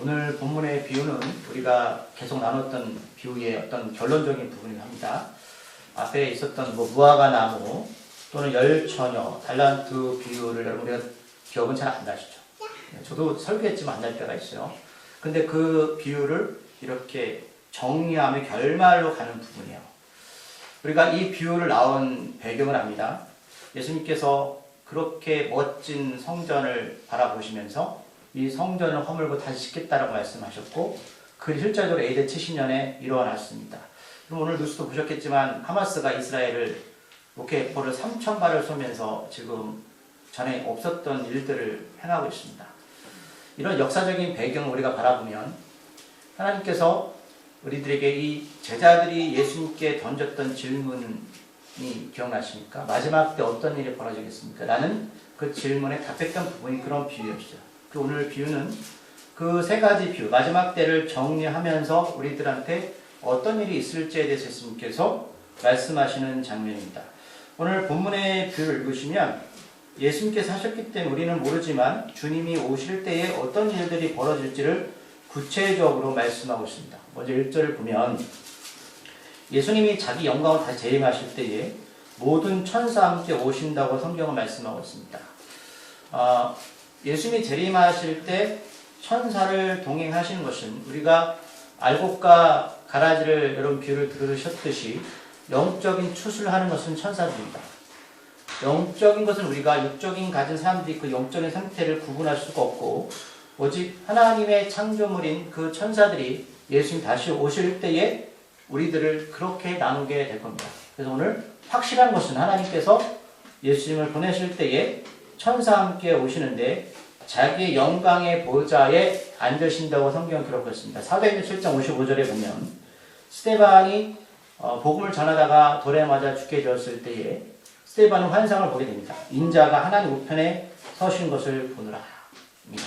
오늘 본문의 비유는 우리가 계속 나눴던 비유의 어떤 결론적인 부분이긴 합니다. 앞에 있었던 무화과 나무 또는 열처녀, 달란트 비유를 여러분들 기억은 잘 안 나시죠? 저도 설교했지만 안 날 때가 있어요. 근데 그 비유를 이렇게 정리하며 결말로 가는 부분이에요. 우리가 이 비유를 나온 배경을 압니다. 예수님께서 그렇게 멋진 성전을 바라보시면서 이 성전을 허물고 다시 짓겠다라고 말씀하셨고 그 실제적으로 AD 70년에 일어났습니다. 그럼 오늘 뉴스도 보셨겠지만 하마스가 이스라엘을 로켓포를 3,000발을 쏘면서 지금 전에 없었던 일들을 행하고 있습니다. 이런 역사적인 배경을 우리가 바라보면 하나님께서 우리들에게 이 제자들이 예수님께 던졌던 질문이 기억나십니까? 마지막 때 어떤 일이 벌어지겠습니까? 라는 그 질문에 답했던 부분이 그런 비유였죠. 그 오늘 비유는 그 세 가지 비유, 마지막 때를 정리하면서 우리들한테 어떤 일이 있을지에 대해서 예수님께서 말씀하시는 장면입니다. 오늘 본문의 비유를 읽으시면 예수님께서 하셨기 때문에 우리는 모르지만 주님이 오실 때에 어떤 일들이 벌어질지를 구체적으로 말씀하고 있습니다. 먼저 1절을 보면 예수님이 자기 영광을 다시 재림하실 때에 모든 천사와 함께 오신다고 성경은 말씀하고 있습니다. 예수님이 재림하실 때 천사를 동행하시는 것은 우리가 알곡과 가라지를 여러분 비유를 들으셨듯이 영적인 추수를 하는 것은 천사들입니다. 영적인 것은 우리가 육적인 가진 사람들이 그 영적인 상태를 구분할 수가 없고 오직 하나님의 창조물인 그 천사들이 예수님 다시 오실 때에 우리들을 그렇게 나누게 될 겁니다. 그래서 오늘 확실한 것은 하나님께서 예수님을 보내실 때에 천사와 함께 오시는데 자기의 영광의 보좌에 앉으신다고 성경 기록했습니다. 사도행전 7장 55절에 보면 스데반이 복음을 전하다가 돌에 맞아 죽게 되었을 때에 스데반은 환상을 보게 됩니다. 인자가 하나님 우편에 서신 것을 보느라 입니다.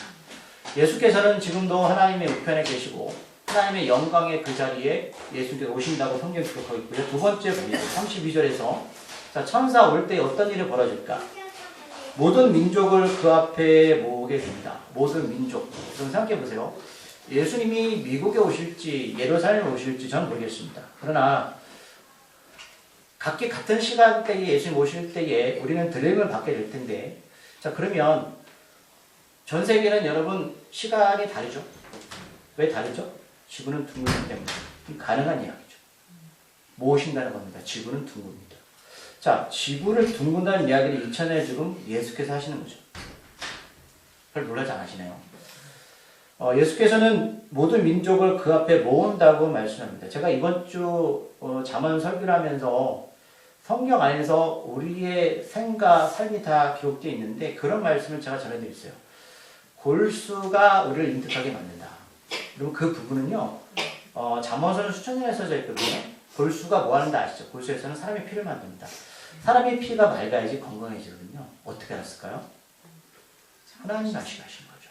예수께서는 지금도 하나님의 우편에 계시고 하나님의 영광의 그 자리에 예수님께서 오신다고 성경 기록하고 있고요. 두 번째 봅니다. 32절에서 천사 올 때 어떤 일이 벌어질까? 모든 민족을 그 앞에 모으게 됩니다. 모든 민족. 여러분 생각해 보세요. 예수님이 미국에 오실지 예루살렘에 오실지 저는 모르겠습니다. 그러나 각기 같은 시간대에 예수님 오실 때에 우리는 드림을 받게 될 텐데 자 그러면 전 세계는 여러분 시간이 다르죠? 왜 다르죠? 지구는 둥글기 때문에 가능한 이야기죠. 모으신다는 겁니다. 지구는 둥글입니다. 자, 지구를 둥근다는 이야기를 2000년에 지금 예수께서 하시는 거죠. 별 놀라지 않으시네요. 예수께서는 모든 민족을 그 앞에 모은다고 말씀합니다. 제가 이번 주 잠언 설교를 하면서 성경 안에서 우리의 생과 삶이 다 기록되어 있는데 그런 말씀을 제가 전해드렸어요. 골수가 우리를 인득하게 만든다. 그리고 그 부분은요. 잠언서는 수천 년에 써져 있거든요. 골수가 뭐 하는지 아시죠? 골수에서는 사람의 피를 만듭니다. 사람의 피가 맑아야지 건강해지거든요. 어떻게 알았을까요? 하나님 아시게 하신 거죠.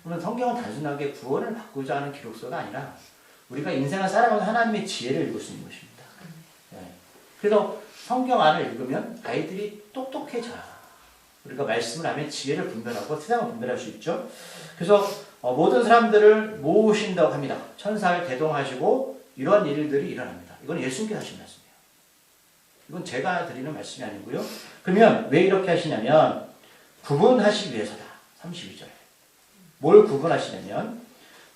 그러면 성경은 단순하게 구원을 받고자 하는 기록서가 아니라 우리가 인생을 살아가면서 하나님의 지혜를 읽을 수 있는 것입니다. 네. 그래서 성경 안을 읽으면 아이들이 똑똑해져요. 우리가 말씀을 하면 지혜를 분별하고 세상을 분별할 수 있죠. 그래서 모든 사람들을 모으신다고 합니다. 천사를 대동하시고 이런 일들이 일어납니다. 이건 예수님께서 하신 말씀이에요. 이건 제가 드리는 말씀이 아니고요. 그러면 왜 이렇게 하시냐면 구분하시기 위해서다. 32절에. 뭘 구분하시냐면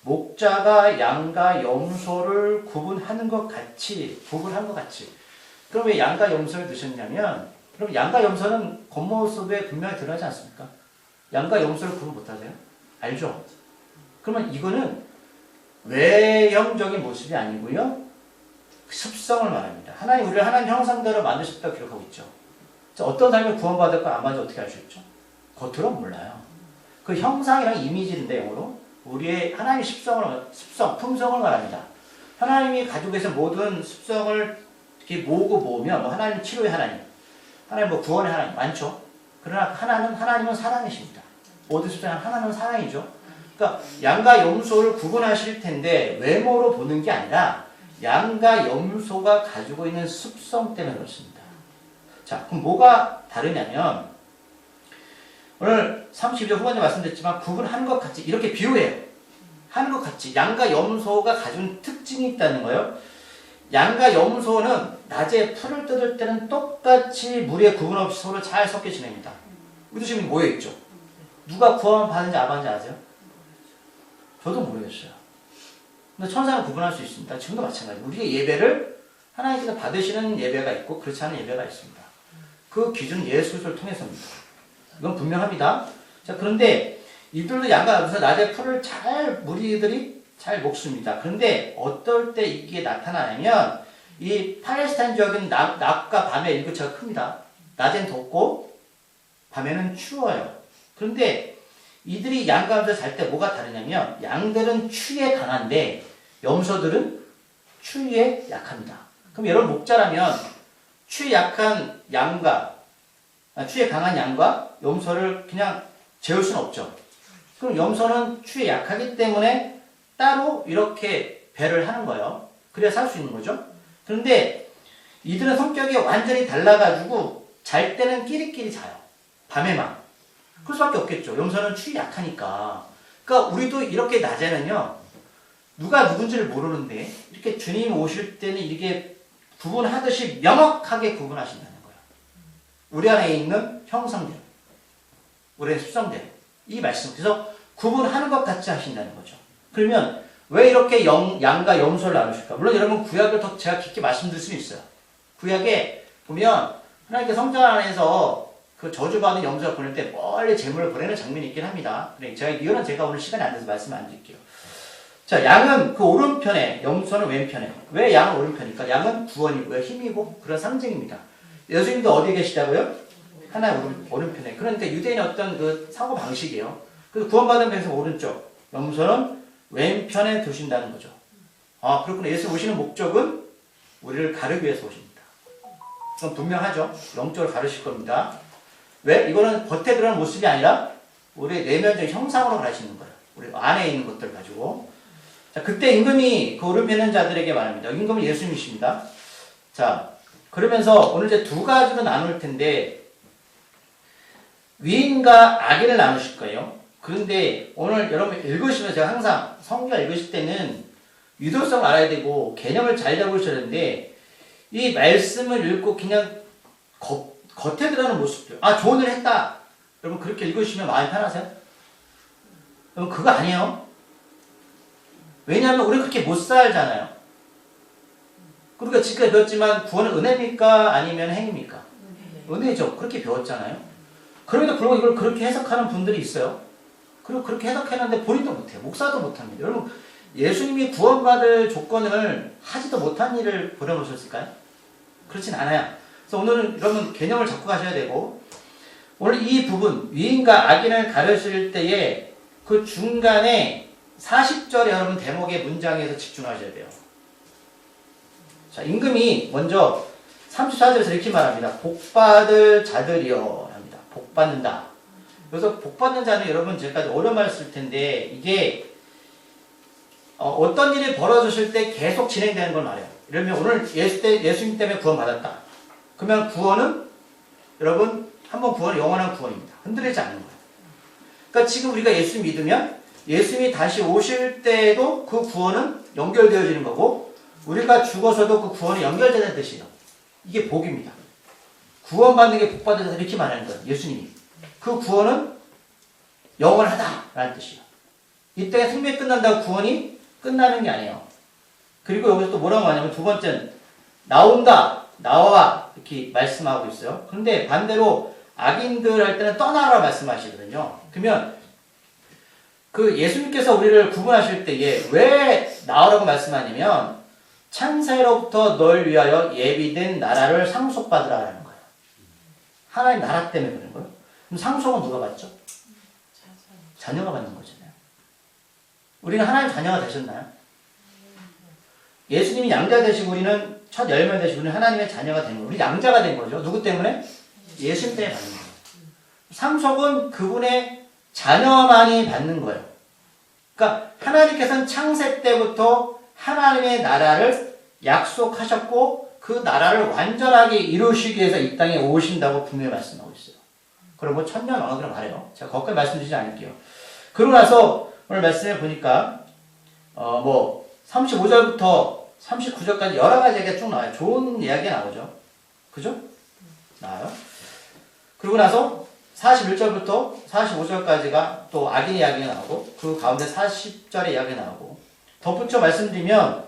목자가 양과 염소를 구분하는 것 같이 구분한 것 같이. 그럼 왜 양과 염소를 넣으셨냐면 그럼 양과 염소는 겉모습에 분명히 드러나지 않습니까? 양과 염소를 구분 못하세요? 알죠? 그러면 이거는 외형적인 모습이 아니고요. 습성을 말합니다. 하나님 우리를 하나님 형상대로 만드셨다고 기록하고 있죠. 어떤 사람이 구원받을까 안 받을까 어떻게 알 수 있죠? 겉으로는 몰라요. 그 형상이랑 이미지인데 영어로 우리의 하나님의 습성, 품성을 말합니다. 하나님이 가지고 계신 모든 습성을 이렇게 모으면 뭐 하나님 치료의 하나님, 하나님 뭐 구원의 하나님 많죠. 그러나 하나님은 사랑이십니다. 모든 습성은 하나님은 사랑이죠. 그러니까 양과 염소를 구분하실 텐데 외모로 보는 게 아니라 양과 염소가 가지고 있는 습성 때문에 그렇습니다. 자, 그럼 뭐가 다르냐면 오늘 32절 후반에 말씀드렸지만 구분하는 것 같이 이렇게 비유해요. 하는 것 같이 양과 염소가 가진 특징이 있다는 거예요. 양과 염소는 낮에 풀을 뜯을 때는 똑같이 물에 구분 없이 서로 잘 섞여 지냅니다. 우리도 지금 모여있죠. 누가 구원 받은지 안 받은지 아세요? 저도 모르겠어요. 근데 천사는 구분할 수 있습니다. 지금도 마찬가지예요. 우리의 예배를 하나님께서 받으시는 예배가 있고 그렇지 않은 예배가 있습니다. 그 기준은 예수 그리스도를 통해서입니다. 이건 분명합니다. 자, 그런데 이들도 양과 염소 낮에 풀을 무리들이 잘 먹습니다. 그런데 어떨 때 이게 나타나냐면 이 팔레스타인 지역은 낮과 밤의 일교차가 큽니다. 낮엔 덥고 밤에는 추워요. 그런데 이들이 양과 염소 잘 때 뭐가 다르냐면 양들은 추위에 강한데 염소들은 추위에 약합니다. 그럼 여러분 목자라면 추위에 강한 양과 염소를 그냥 재울 수는 없죠. 그럼 염소는 추위에 약하기 때문에 따로 이렇게 배를 하는 거예요. 그래야 살 수 있는 거죠. 그런데 이들은 성격이 완전히 달라가지고 잘 때는 끼리끼리 자요. 밤에만. 그럴 수밖에 없겠죠. 염소는 추위 약하니까. 그러니까 우리도 이렇게 낮에는요. 누가 누군지를 모르는데 이렇게 주님 오실 때는 이렇게 구분하듯이 명확하게 구분하신다는 거예요. 우리 안에 있는 형상대로, 우리의 습성대로 이 말씀. 그래서 구분하는 것 같이 하신다는 거죠. 그러면 왜 이렇게 양과 염소를 나누실까? 물론 여러분 구약을 더 제가 깊게 말씀드릴 수 있어요. 구약에 보면 하나님께 성전 안에서 그 저주받은 염소를 보낼 때 멀리 재물을 보내는 장면이 있긴 합니다. 이거는 제가 오늘 시간이 안 돼서 말씀 안 드릴게요. 자, 양은 그 오른편에, 염소는 왼편에. 왜 양은 오른편일까? 양은 구원이고요, 힘이고 그런 상징입니다. 예수님도 어디에 계시다고요? 하나의 오른편에. 그러니까 유대인의 어떤 그 사고 방식이에요. 그래서 구원받은 백성 오른쪽, 염소는 왼편에 두신다는 거죠. 아, 그렇구나. 예수 오시는 목적은 우리를 가르기 위해서 오십니다. 그건 분명하죠. 영적으로 가르실 겁니다. 왜? 이거는 겉에 드러나는 모습이 아니라 우리의 내면적 형상으로 가르치는 거예요. 우리 안에 있는 것들을 가지고. 자, 그때 임금이 그 오른편에 자들에게 말합니다. 임금은 예수님이십니다. 자, 그러면서 오늘 이제 두 가지로 나눌 텐데 위인과 악인을 나누실 거예요. 그런데 오늘 여러분 읽으시면 제가 항상 성경 읽으실 때는 유도성을 알아야 되고 개념을 잘 잡으셔야 되는데 이 말씀을 읽고 그냥 겉에 드러나는 모습들. 아, 좋은 일 했다. 여러분 그렇게 읽으시면 마음이 편하세요? 여러분 그거 아니에요. 왜냐하면 우리 그렇게 못 살잖아요. 그러니까 지금까지 배웠지만 구원은 은혜입니까? 아니면 행입니까? 은혜죠. 그렇게 배웠잖아요. 그럼에도 불구하고 이걸 그렇게 해석하는 분들이 있어요. 그리고 그렇게 해석했는데 본인도 못해요. 목사도 못합니다. 여러분 예수님이 구원받을 조건을 하지도 못한 일을 벌여놓으셨을까요? 그렇진 않아요. 그래서 오늘은 여러분 개념을 잡고 가셔야 되고 오늘 이 부분 위인과 악인을 가르칠 때에 그 중간에 40절에 여러분 대목의 문장에서 집중하셔야 돼요. 자, 임금이 먼저 34절에서 이렇게 말합니다. 복받을 자들이여 합니다. 복받는다. 그래서 복받는 자는 여러분 제가 어려운 말 쓸 텐데 이게 어떤 일이 벌어졌을 때 계속 진행되는 걸 말해요. 이러면 오늘 예수님 때문에 구원받았다. 그러면 구원은 여러분 한번 구원은 영원한 구원입니다. 흔들리지 않는 거예요. 그러니까 지금 우리가 예수 믿으면 예수님이 다시 오실 때에도 그 구원은 연결되어지는 거고 우리가 죽어서도 그 구원이 연결되는 뜻이에요. 이게 복입니다. 구원받는 게 복받은 자 이렇게 말하는 거예요. 예수님이. 그 구원은 영원하다라는 뜻이에요. 이때 생명이 끝난다고 구원이 끝나는 게 아니에요. 그리고 여기서 또 뭐라고 하냐면 두 번째는 나온다, 나와 이렇게 말씀하고 있어요. 그런데 반대로 악인들 할 때는 떠나라 말씀하시거든요. 그러면 그 예수님께서 우리를 구분하실 때에 왜 나오라고 말씀하냐면 창세로부터 널 위하여 예비된 나라를 상속받으라라는 거예요. 하나님 나라 때문에 그런 거예요. 그럼 상속은 누가 받죠? 자녀가 받는 거잖아요. 우리는 하나님 자녀가 되셨나요? 예수님이 양자 되시고 우리는 첫 열매 되시고 우리는 하나님의 자녀가 된 거예요. 우리 양자가 된 거죠. 누구 때문에? 예수님 때문에 받는 거예요. 상속은 그분의 자녀만이 받는 거예요. 그러니까 하나님께서는 창세 때부터 하나님의 나라를 약속하셨고 그 나라를 완전하게 이루시기 위해서 이 땅에 오신다고 분명히 말씀하고 있어요. 그리고 천년 왕국이라고 말해요. 제가 거기까지 말씀드리지 않을게요. 그러고 나서 오늘 말씀해 보니까 뭐 35절부터 39절까지 여러 가지 얘기가 쭉 나와요. 좋은 이야기가 나오죠. 그죠? 나와요. 그리고 나서 41절부터 45절까지가 또 악인 이야기가 나오고 그 가운데 40절의 이야기가 나오고 덧붙여 말씀드리면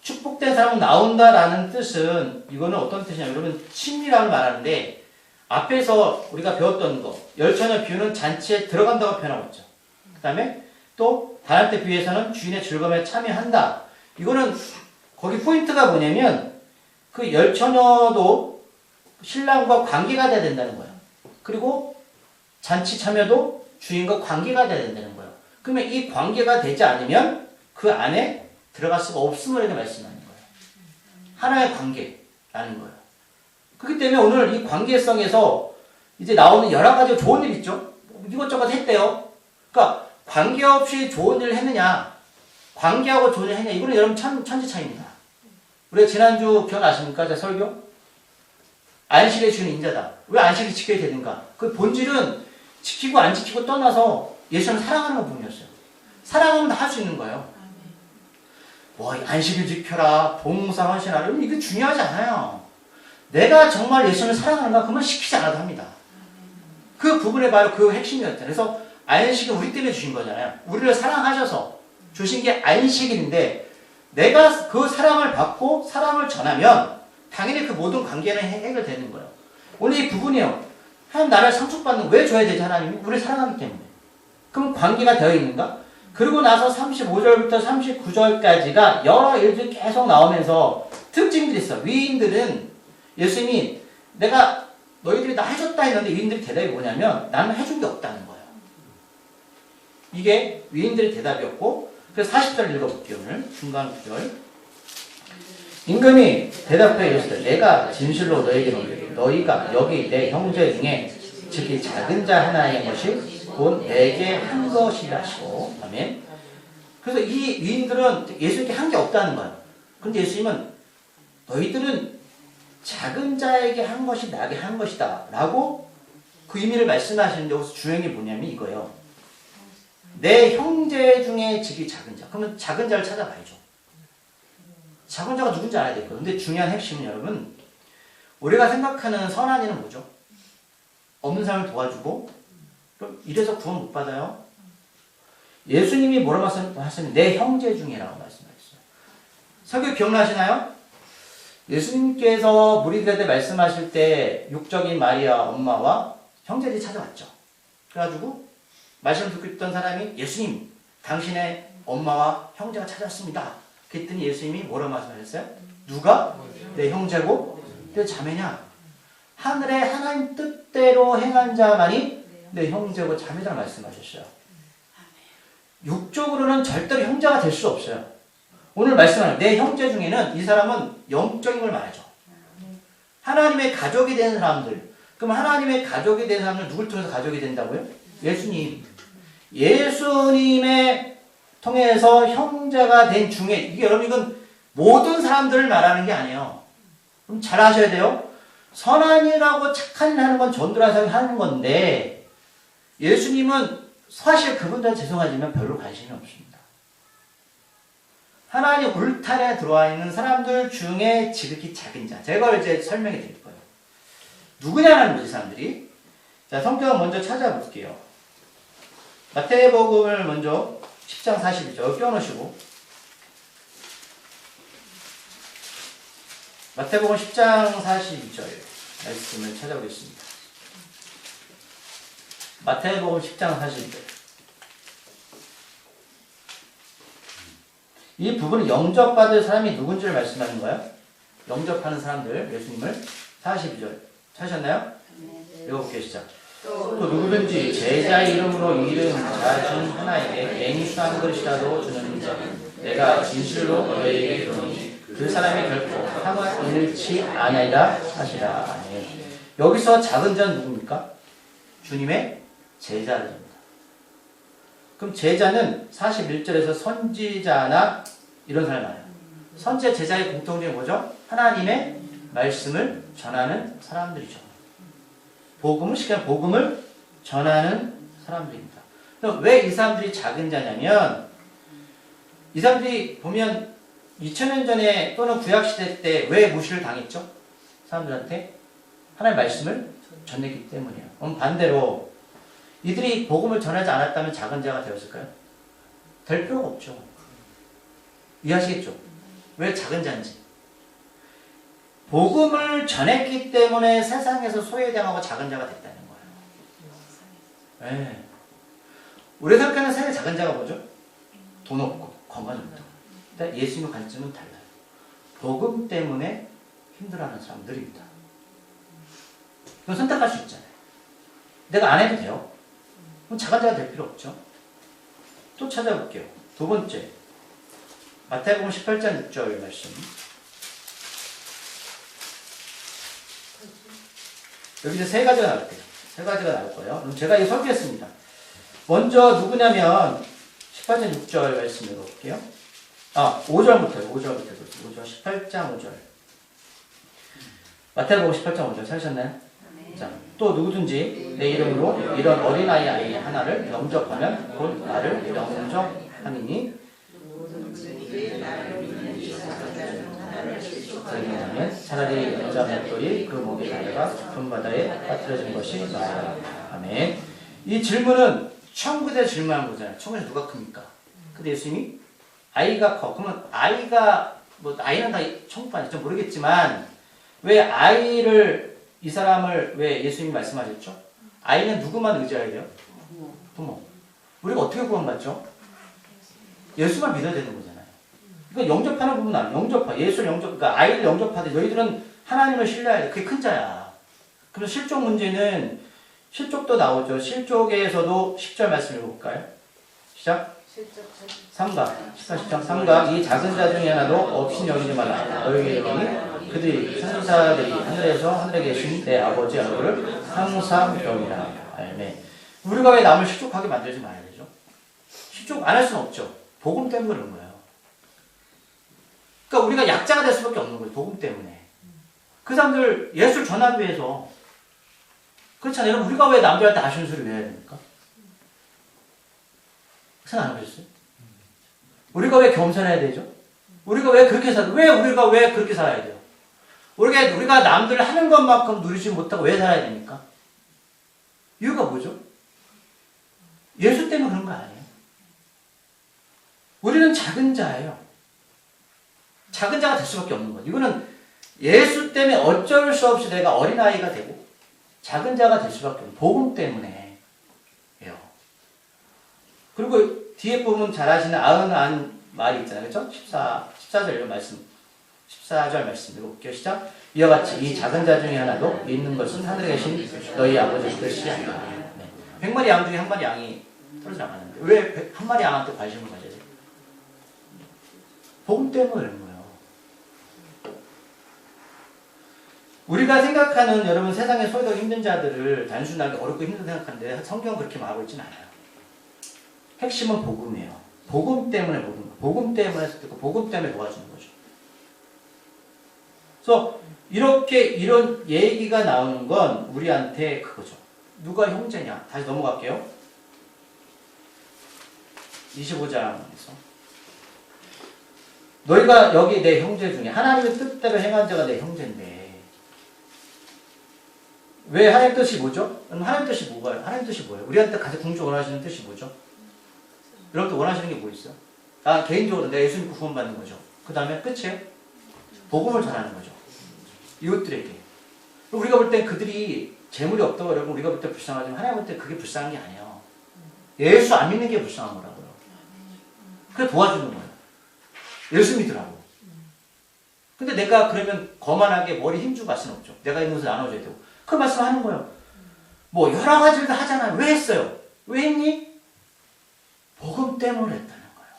축복된 사람은 나온다라는 뜻은 이거는 어떤 뜻이냐면 여러분 친밀함을 말하는데 앞에서 우리가 배웠던 거 열처녀 비유는 잔치에 들어간다고 표현하고 있죠. 그 다음에 또 단합 때 비유에서는 주인의 즐거움에 참여한다. 이거는 거기 포인트가 뭐냐면 그 열처녀도 신랑과 관계가 돼야 된다는 거예요. 그리고 잔치 참여도 주인과 관계가 돼야 된다는 거예요. 그러면 이 관계가 되지 않으면 그 안에 들어갈 수가 없음을 이렇게 말씀하는 거예요. 하나의 관계라는 거예요. 그렇기 때문에 오늘 이 관계성에서 이제 나오는 여러 가지 좋은 일 있죠. 이것저것 했대요. 그러니까 관계없이 좋은 일을 했느냐, 관계하고 좋은 일을 했느냐, 이거는 여러분 천지 차이입니다. 우리가 지난주 기억나십니까? 제 설교? 안식에 주는 인자다. 왜 안식을 지켜야 되는가? 그 본질은 지키고 안 지키고 떠나서 예수를 사랑하는 것 뿐이었어요. 사랑하면 다 할 수 있는 거예요. 뭐 안식을 지켜라, 봉사하시라, 이게 중요하지 않아요. 내가 정말 예수를 사랑하는가? 그러면 시키지 않아도 합니다. 그 부분에 바로 그 핵심이었잖아요. 그래서 안식은 우리 때문에 주신 거잖아요. 우리를 사랑하셔서 주신 게 안식일인데 내가 그 사랑을 받고 사랑을 전하면 당연히 그 모든 관계는 해결되는 거예요. 오늘 이 부분이요. 하나님 나를 상속받는 왜 줘야 되지 하나님이? 우리를 사랑하기 때문에. 그럼 관계가 되어 있는가? 그리고 나서 35절부터 39절까지가 여러 일들이 계속 나오면서 특징들이 있어. 위인들은 예수님이 내가 너희들이 나 해줬다 했는데 위인들의 대답이 뭐냐면 나는 해준 게 없다는 거예요. 이게 위인들의 대답이었고 그래서 40절 읽어볼게요. 오늘 중간 구절. 임금이 대답하여 이르시되 내가 진실로 너에게 말하노니 너희가 여기 내 형제 중에 특히 작은 자 하나의 것이 곧 내게 한 것이라시고. 아멘. 그래서 이 위인들은 예수님께 한 게 없다는 거예요. 그런데 예수님은 너희들은 작은 자에게 한 것이 나에게 한 것이다 라고 그 의미를 말씀하시는데 여기서 중요한 게 뭐냐면 이거예요. 내 형제 중에 직이 작은 자. 그러면 작은 자를 찾아봐야죠. 작은 자가 누군지 알아야 될 거예요. 근데 중요한 핵심은 여러분 우리가 생각하는 선한 일은 뭐죠? 없는 사람을 도와주고 그럼 이래서 구원 못 받아요? 예수님이 뭐라고 하셨냐면 내 형제 중에라고 말씀하셨어요. 설교 기억나시나요? 예수님께서 무리들한테 말씀하실 때 육적인 마리아 엄마와 형제들이 찾아왔죠. 그래가지고 말씀을 듣고 있던 사람이 예수님 당신의 엄마와 형제가 찾았습니다. 그랬더니 예수님이 뭐라고 말씀하셨어요? 누가 내 형제고 내 자매냐? 하늘의 하나님 뜻대로 행한 자만이 내 형제고 자매라고 말씀하셨어요. 육적으로는 절대로 형제가 될 수 없어요. 오늘 말씀하는 내 형제 중에는 이 사람은 영적인 걸 말하죠. 하나님의 가족이 되는 사람들. 그럼 하나님의 가족이 되는 사람들 누굴 통해서 가족이 된다고요? 예수님. 예수님의 통해서 형제가 된 중에 이게 여러분 이건 모든 사람들을 말하는 게 아니에요. 그럼 잘 아셔야 돼요. 선한 일하고 착한 일 하는 건 전도라서 하는 건데 예수님은 사실 그분들은 죄송하지만 별로 관심이 없습니다. 하나님 울타리에 들어와 있는 사람들 중에 지극히 작은 자. 제가 이제 설명해 드릴 거예요. 누구냐는 거지 사람들이. 자, 성경 먼저 찾아볼게요. 마태복음을 먼저 10장 42절 껴놓으시고 마태복음 10장 42절 말씀을 찾아보겠습니다. 마태복음 10장 42절. 이 부분은 영접받을 사람이 누군지를 말씀하는 거예요. 영접하는 사람들, 예수님을 42절. 찾으셨나요? 읽어볼게요. 시작. 또 누구든지 제자의 이름으로 이름 자준 하나에게 맹수한 것이라도 주는 자 내가 진실로 너희에게 이르노니 그 사람이 결코 상을 잃지 아니하리라 하시라. 여기서 작은 자는 누굽니까? 주님의 제자입니다. 그럼 제자는 41절에서 선지자나 이런 사람이 나와요. 선지자 제자의 공통점이 뭐죠? 하나님의 말씀을 전하는 사람들이죠. 복음을 시키는 복음을 전하는 사람들입니다. 왜 이 사람들이 작은 자냐면 이 사람들이 보면 2000년 전에 또는 구약시대 때 왜 무시를 당했죠? 사람들한테 하나님의 말씀을 전했기 때문이에요. 그럼 반대로 이들이 복음을 전하지 않았다면 작은 자가 되었을까요? 될 필요가 없죠. 이해하시겠죠? 왜 작은 자인지. 복음을 전했기 때문에 세상에서 소외당하고 작은 자가 됐다는 거예요. 네. 우리가 생각하는 세상의 작은 자가 뭐죠? 돈 없고 건강 없다. 근데 예수님의 관점은 달라요. 복음 때문에 힘들어하는 사람들입니다. 이건 선택할 수 있잖아요. 내가 안 해도 돼요. 그럼 작은 자가 될 필요 없죠. 또 찾아볼게요. 두 번째, 마태복음 18장 6절 말씀. 여기 이제 세 가지가 나올 거예요. 세 가지가 나올 거예요. 그럼 제가 이거 설계했습니다. 먼저 누구냐면 18장 6절 말씀 읽어볼게요. 5절부터요. 5절 18장 5절. 마태복음 18장 5절 찾으셨나요? 자, 또 누구든지 내 이름으로 이런 어린아이 하나를 영접하면 곧 나를 영접하니니 그러면 차라리 여자 맷돌이 그 목에 달려가 깊은 바다에 빠뜨려진 것이 나아라. 아멘. 이 질문은 천국에 질문한 거잖아요. 천국에서 누가 큽니까? 근데 예수님이 아이가 커. 그러면 아이가 뭐 아이는 다 천국 아닐지 모르겠지만 왜 아이를 이 사람을 왜 예수님이 말씀하셨죠? 아이는 누구만 의지해야 돼요? 부모. 우리가 어떻게 구원받죠? 예수만 믿어야 되는 거잖아요. 그러니까 영접하는 부분은 아니에요. 영접하. 예수를 그러니까 아이를 영접하되 너희들은 하나님을 신뢰해야 돼. 그게 큰 자야. 그래서 실족 문제는 실족도 나오죠. 실족에서도 10절 말씀 읽어볼까요? 시작. 삼가. 14장 삼가. 이 작은 자 중에 하나도 없인 여기지 말라. 너희에게 이르노니 그들이 천사들이 하늘에서 하늘에 계신 내 아버지 얼굴을 항상 보리라. 아멘. 우리가 왜 남을 실족하게 만들지 말아야 되죠? 실족 안 할 수는 없죠. 복음 때문에 그런 거예요. 그러니까 우리가 약자가 될 수밖에 없는 거예요. 복음 때문에. 그 사람들 예수를 전하기 위해서. 그렇잖아요. 여러분 우리가 왜 남들한테 아쉬운 소리 왜 해야 됩니까? 생각 안 해보셨어요? 우리가 왜 겸손해야 되죠? 우리가 왜 그렇게 우리가 왜 그렇게 살아야 돼요? 우리가 남들 하는 것만큼 누리지 못하고 왜 살아야 됩니까? 이유가 뭐죠? 예수 때문에 그런 거 아니에요? 우리는 작은 자예요. 작은 자가 될 수밖에 없는 거죠. 이거는 예수 때문에 어쩔 수 없이 내가 어린아이가 되고 작은 자가 될 수밖에 없는 복음 때문에요. 그리고 뒤에 보면 잘 아시는 아흔한 말이 있잖아요. 그렇죠? 14절 말씀. 14절 말씀 읽어볼게요. 시작. 이와 같이 이 작은 자 중에 하나도 믿는 것은 하늘에 계신 너희 아버지 뜻이 아니라. 네. 100마리 양 중에 한 마리 양이 떨어져 나가는데 왜 한 마리 양한테 관심을 가져야 돼요? 복음 때문에 그런 거예요. 우리가 생각하는 여러분 세상에 소외되고 힘든 자들을 단순하게 어렵고 힘들다고 생각하는데 성경은 그렇게 말하고 있지는 않아요. 핵심은 복음이에요. 복음 때문에 복음 때문에 듣고 복음 때문에 도와주는 거죠. 그래서 이런 얘기가 나오는 건 우리한테 그거죠. 누가 형제냐? 다시 넘어갈게요. 25장에서 너희가 여기 내 형제 중에 하나님의 뜻대로 행한 자가 내 형제인데 왜 하나님 뜻이 뭐죠? 하나님 뜻이 뭐가요? 하나님 뜻이 뭐예요? 우리한테 가장 궁극적으로 원하시는 뜻이 뭐죠? 여러분들 원하시는 게 뭐 있어요? 개인적으로 내가 예수 믿고 구원받는 거죠. 그 다음에 끝이에요? 복음을 전하는 거죠. 이웃들에게. 우리가 볼 땐 그들이 재물이 없다고 여러분 우리가 볼 때 불쌍하지만 하나님 볼 때 그게 불쌍한 게 아니에요. 예수 안 믿는 게 불쌍한 거라고요. 그래 도와주는 거예요. 예수 믿으라고. 근데 내가 그러면 거만하게 머리 힘주고 갈 수는 없죠. 내가 있는 것을 나눠줘야 되고. 그 말씀 하는 거예요. 뭐 여러 가지를 하잖아요. 왜 했어요? 왜 했니? 복음 때문에 했다는 거예요.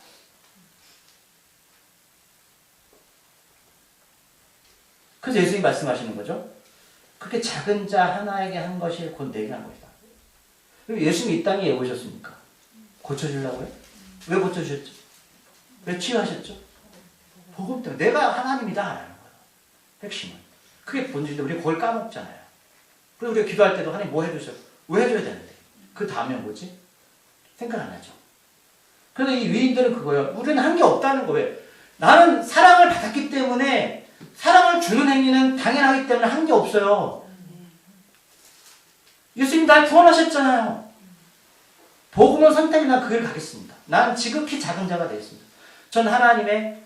그래서 예수님이 말씀하시는 거죠. 그렇게 작은 자 하나에게 한 것이 곧 내게 한 것이다. 예수님이 이 땅에 왜 오셨습니까? 고쳐주려고요? 왜 고쳐주셨죠? 왜 치유하셨죠? 복음 때문에 내가 하나님이다 라는 거예요. 핵심은. 그게 본질인데 우리 그걸 까먹잖아요. 그래서 우리가 기도할 때도 하나님 뭐 해주세요? 왜 해줘야 되는데? 그 다음에 뭐지? 생각 안 하죠. 그래서 이 위인들은 그거예요. 우리는 한 게 없다는 거예요. 나는 사랑을 받았기 때문에 사랑을 주는 행위는 당연하기 때문에 한 게 없어요. 예수님 날 구원하셨잖아요. 복음을 선택해 난 그 길 가겠습니다. 난 지극히 작은 자가 되겠습니다. 전 하나님의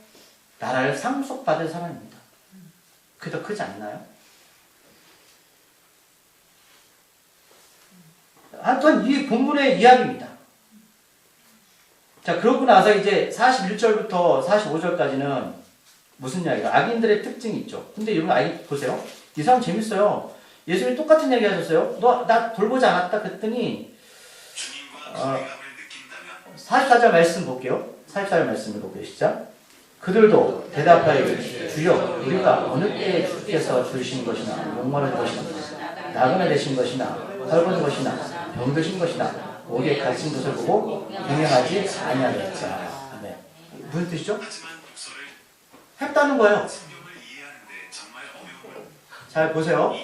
나라를 상속받을 사람입니다. 그게 더 크지 않나요? 하여튼 이 본문의 이야기입니다. 자, 그러고 나서 이제 41절부터 45절까지는 무슨 이야기가? 악인들의 특징이 있죠. 근데 여러분 보세요. 이 사람 재밌어요. 예수님이 똑같은 얘기 하셨어요. 너 나 돌보지 않았다 그랬더니 44절 말씀 볼게요. 44절 말씀을 볼게요. 시작. 그들도 대답하여 주여 우리가 어느 때에 주께서 주신 것이나 목마른 것이나 나그네 되신 것이나 헐벗은 것이나 병드신 것이나 목에 갇힌 것을 보고 경영하지 아니하였자. 아멘. 무슨 뜻이죠? 했다는 거예요. 잘 보세요.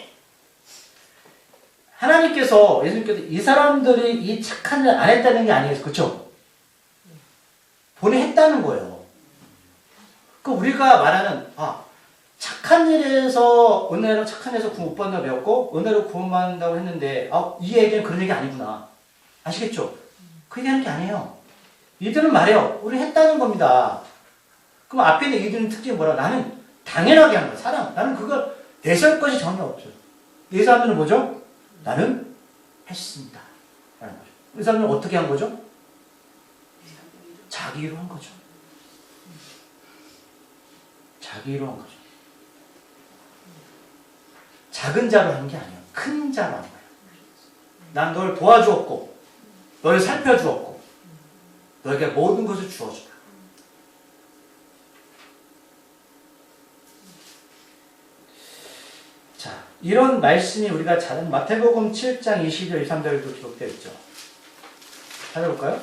하나님께서 예수님께서 이 사람들이 이 착한 일 안 했다는 게 아니에요. 그렇죠? 본인이 했다는 거예요. 그 우리가 말하는 착한 일에서 은혜로 착한 일에서 구원 못 받는다고 배웠고 은혜로 구원받는다고 했는데 이 얘기는 그런 얘기 아니구나. 아시겠죠? 그 얘기하는 게 아니에요. 이들은 말해요. 우리 했다는 겁니다. 그럼 앞에 있는 이들은 특징이 뭐라? 나는 당연하게 하는 거야. 사랑. 나는 그걸 내세울 것이 전혀 없어요. 이 사람들은 뭐죠? 나는 했습니다. 라는 거죠. 이 사람들은 어떻게 한 거죠? 자기로 한 거죠. 자기로 한 거죠. 작은 자로 한 게 아니에요. 큰 자로 한 거예요. 난 널 도와주었고 널 살펴주었고 너에게 모든 것을 주어주다. 자, 이런 말씀이 우리가 잘 마태복음 7장 22절 23절에도 기록되어 있죠. 찾아볼까요?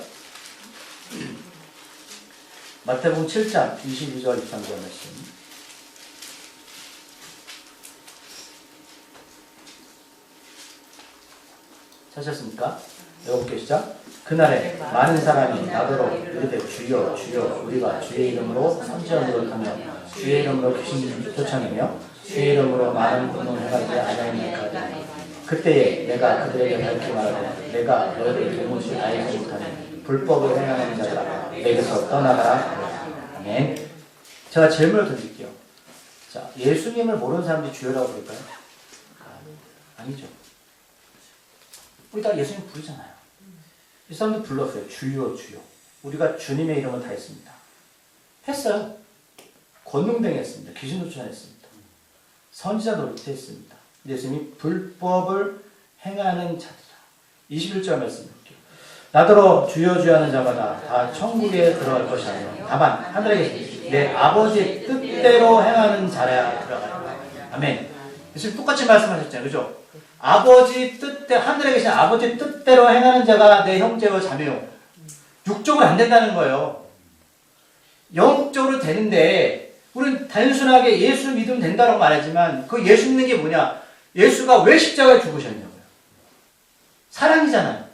마태복음 7장 22절 23절 말씀. 찾으셨습니까? 읽어볼게요. 시작. 그날에 많은 사람이 나더러 이르되 주여 주여 우리가 주의 이름으로 선지자들을 하며 주의 이름으로 귀신 쫓아내며 주의 이름으로 많은 운동을 해가지 아니하니까 그때에 내가 그들에게 밝게 말하되 내가 너희를 도무지 알지 못하는 불법을 행하는 자들아 내게서 떠나가라. 아멘. 제가 질문을 던질게요. 자, 예수님을 모르는 사람들이 주여라고 부를까요? 아니죠. 우리 다 예수님 부르잖아요. 이 사람도 불렀어요. 주여 주여. 우리가 주님의 이름을 다 했습니다. 했어요. 권능당했습니다. 귀신 쫓아냈습니다. 선지자 노릇했습니다. 예수님이 불법을 행하는 자들아. 21절 말씀 볼게요. 나더러 주여 주여 하는 자마다 다 천국에 들어갈 것이 아니라 다만 하늘에 계신 내 아버지 뜻대로 행하는 자라야 들어가리라. 아멘. 예수님 똑같이 말씀하셨잖아요. 그죠? 아버지 뜻대로, 하늘에 계신 아버지 뜻대로 행하는 자가 내 형제와 자매요. 육적으로 안 된다는 거예요. 영적으로 되는데, 우리는 단순하게 예수 믿으면 된다고 말하지만, 그 예수 믿는 게 뭐냐? 예수가 왜 십자가에 죽으셨냐고요. 사랑이잖아요.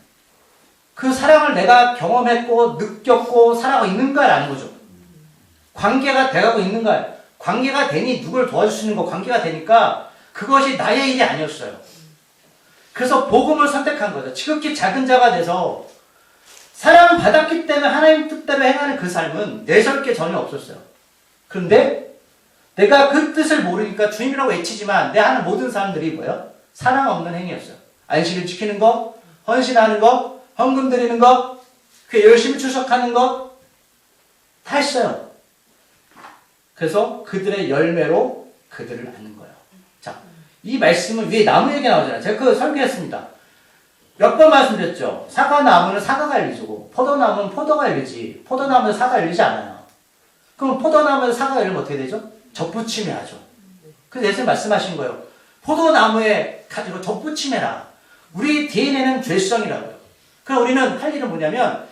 그 사랑을 내가 경험했고, 느꼈고, 살아가고 있는가라는 거죠. 관계가 돼가고 있는가. 관계가 되니 누굴 도와줄 수 있는 거, 관계가 되니까, 그것이 나의 일이 아니었어요. 그래서 복음을 선택한 거죠. 지극히 작은 자가 돼서 사랑받았기 때문에 하나님 뜻대로 행하는 그 삶은 내세울 게 전혀 없었어요. 그런데 내가 그 뜻을 모르니까 주님이라고 외치지만 내 하는 모든 사람들이 뭐예요? 사랑 없는 행위였어요. 안식일 지키는 거, 헌신하는 거, 헌금 드리는 거, 그 열심히 추석하는 거 다 했어요. 그래서 그들의 열매로 그들을 낳는 거예요. 자, 이 말씀은 위에 나무 얘기 나오잖아요. 제가 그거 설계했습니다. 몇 번 말씀드렸죠. 사과나무는 사과가 열리고 포도나무는 포도가 열리지 포도나무는 사과가 열리지 않아요. 그럼 포도나무에서 사과가 열리면 어떻게 되죠? 접붙임해야죠. 그래서 예수님 말씀하신 거예요. 포도나무에 가지고 접붙임해라. 우리 DNA는 죄성이라고요. 그럼 우리는 할 일은 뭐냐면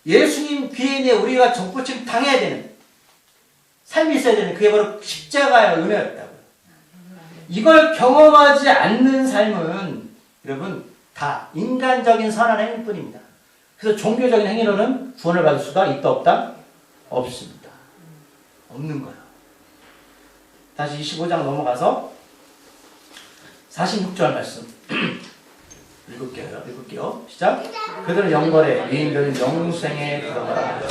예수님 DNA에 우리가 접붙임 당해야 되는 삶이 있어야 되는 그게 바로 십자가의 은혜였다고요. 이걸 경험하지 않는 삶은 여러분 다 인간적인 선한 행위뿐입니다. 그래서 종교적인 행위로는 구원을 받을 수가 있다 없다? 없습니다. 없는 거예요. 다시 25장 넘어가서 46절 말씀 읽을게요. 시작. 그들은 영벌에 유인들은 영생에 들어가라.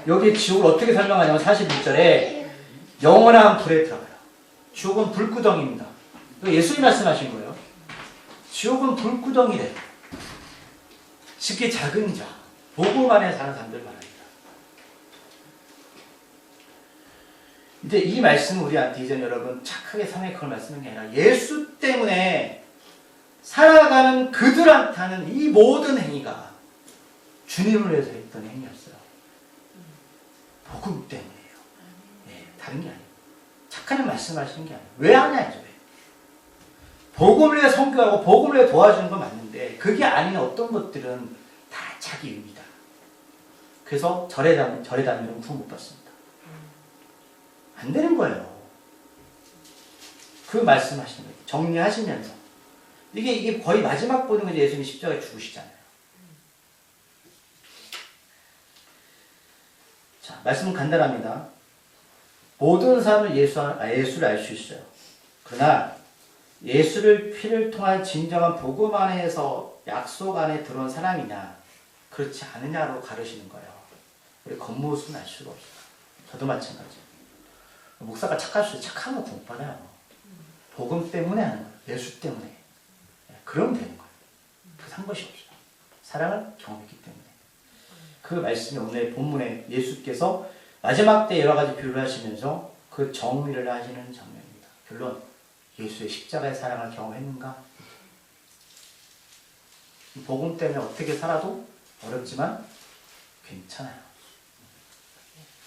여기 지옥을 어떻게 설명하냐면 41절에 영원한 불에 들어가요. 지옥은 불구덩이입니다. 예수님 말씀하신 거예요. 지옥은 불구덩이래. 쉽게 작은 자, 복음 안에 사는 사람들 말합니다. 이제 이 말씀은 우리한테 이제 여러분 착하게 사는 그걸 말씀하는 게 아니라 예수 때문에 살아가는 그들한테 하는 이 모든 행위가 주님을 위해서 했던 행위였어요. 복음 때문이에요. 네, 다른 게 아니에요. 착한 말씀하시는 게 아니에요. 왜 하냐 이제. 복음을 위해 선교하고 복음을 위해 도와주는 건 맞는데 그게 아닌 어떤 것들은 다 자기 의미다. 그래서 절에 다니면 구원 못 받습니다. 안 되는 거예요. 그 말씀하시는 거예요. 정리하시면서 이게 거의 마지막 보는 게 예수님이 십자가에 죽으시잖아요. 자, 말씀은 간단합니다. 모든 사람은 예수를 알 수 있어요. 그러나 예수를 피를 통한 진정한 복음 안에서 약속 안에 들어온 사람이냐 그렇지 않느냐로 가르시는 거예요. 우리 겉모습은 알 수가 없어요. 저도 마찬가지예요. 목사가 착할 수 있어요. 착한 거 못 받아요. 복음 때문에 하는 거예요. 예수 때문에. 그러면 되는 거예요. 산 것이 없어요. 사랑을 경험했기 때문에. 그 말씀이 오늘 본문에 예수께서 마지막 때 여러 가지 비유를 하시면서 그 정리를 하시는 장면입니다. 결론, 예수의 십자가의 사랑을 경험했는가? 복음 때문에 어떻게 살아도 어렵지만 괜찮아요.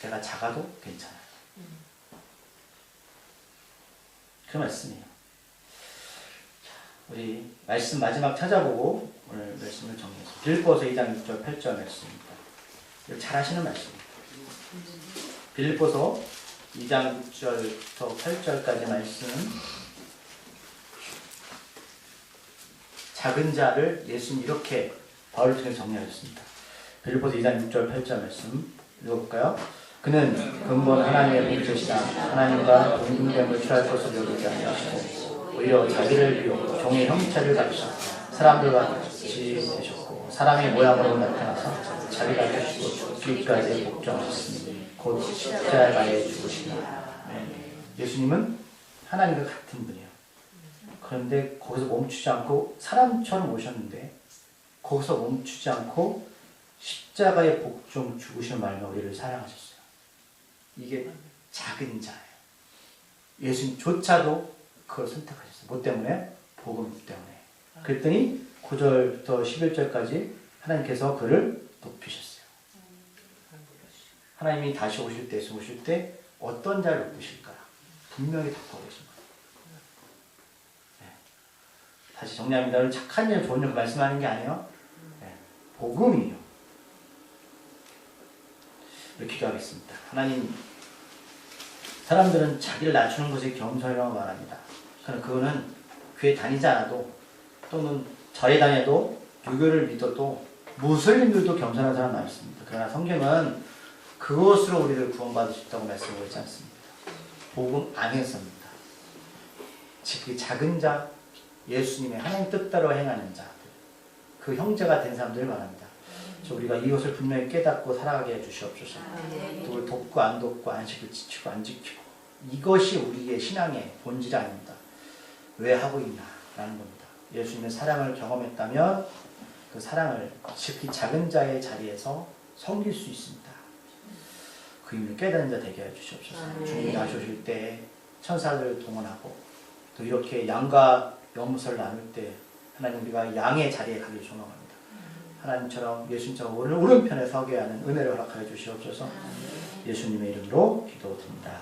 내가 작아도 괜찮아요. 그 말씀이에요. 우리 말씀 마지막 찾아보고 오늘 말씀을 정리해서 빌립보서 2장 6절 8절 말씀입니다. 잘 하시는 말씀입니다. 빌립보서 2장 6절부터 8절까지 말씀은 작은 자를 예수님 이렇게 바울을 통해 정리하셨습니다. 빌립보서 2장 6절 8절 말씀 읽어볼까요? 그는 근본 하나님의 본체시다. 하나님과 동등됨을 취할 것을 여기지 아니하시고 오히려 자기를 비워 종의 형체를 가지사 사람들과 같이 되셨고 사람의 모양으로 나타나서 자기가 되시고 죽기까지 복종하셨으니 곧 십자가에 죽으시나. 예수님은 하나님과 같은 분이에요. 그런데 거기서 멈추지 않고 사람처럼 오셨는데 거기서 멈추지 않고 십자가의 복종 죽으시는 말로 우리를 사랑하셨어요. 이게 작은 자예요. 예수님조차도 그걸 선택하셨어요. 뭐 때문에? 복음 때문에. 그랬더니 9절부터 11절까지 하나님께서 그를 높이셨어요. 하나님이 다시 오실 때 어떤 자를 높이실까? 분명히 답하고 계신 거예요. 네. 다시 정리합니다. 오늘 착한 일, 좋은 일 말씀하는 게 아니에요. 네. 복음이에요. 이렇게 기도하겠습니다. 하나님, 사람들은 자기를 낮추는 것이 겸손이라고 말합니다. 그러나 그거는 교회 다니지 않아도 또는 절에 다녀도 유교를 믿어도 무슬림들도 겸손한 사람 많습니다. 그러나 성경은 그것으로 우리를 구원받을 수 있다고 말씀하고 있지 않습니다. 복음 안에서입니다. 즉 그 작은 자, 예수님의 하나님 뜻대로 행하는 자들, 그 형제가 된 사람들을 말합니다. 우리가 이것을 분명히 깨닫고 살아가게 해주시옵소서. 또 돕고 안 돕고 안식을 지키고 안 지키고 이것이 우리의 신앙의 본질이 아닙니다. 왜 하고 있나 라는 겁니다. 예수님의 사랑을 경험했다면 그 사랑을 즉 이 작은 자의 자리에서 섬길 수 있습니다. 그 의미를 깨닫는 자 되게 해주시옵소서. 주님이 다시 오실 때 천사들을 동원하고 또 이렇게 양과 영무서를 나눌 때 하나님 우리가 양의 자리에 가길 소망합니다. 하나님처럼 예수님처럼 오른편에 서게 하는 은혜를 허락하여 주시옵소서. 예수님의 이름으로 기도드립니다.